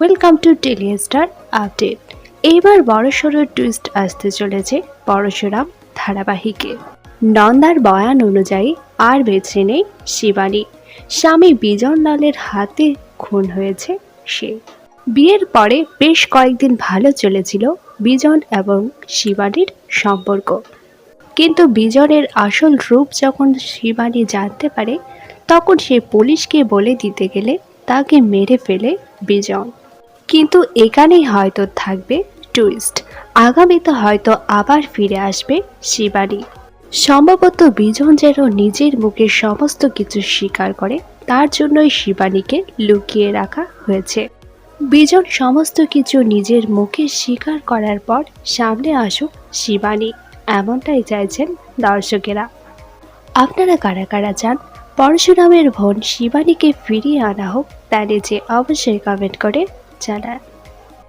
Welcome to daily star update. এইবার বড়সড় twist আসতে চলেছে পরশুরাম ধারাবাহিকে। নন্দার বয়ান অনুযায়ী আর বেঁচে নেই শিবানী। স্বামী বিজন লালের হাতে খুন হয়েছে সে। বিয়ের পরে বেশ কয়েকদিন ভালো চলেছিল বিজন এবং শিবানীর সম্পর্ক, কিন্তু বিজনের আসল রূপ যখন শিবানী জানতে পারে, তখন সে পুলিশকে বলে দিতে গেলে তাকে মেরে ফেলে বিজন। কিন্তু এখানেই হয়তো থাকবে টুইস্ট। আগামীতে হয়তো আবার ফিরে আসবে শিবানী। সম্ভবত বিজন যেন নিজের মুখে সমস্ত কিছু স্বীকার করে, তার জন্যই শিবানীকে লুকিয়ে রাখা হয়েছে। বিজন সমস্ত কিছু নিজের মুখে স্বীকার করার পর সামনে আসুক শিবানী, এমনটাই চাইছেন দর্শকেরা। আপনারা কারা কারা চান পরশুরামের বোন শিবানীকে ফিরিয়ে আনা হোক, তা নিচে অবশ্যই কমেন্ট করে জানান।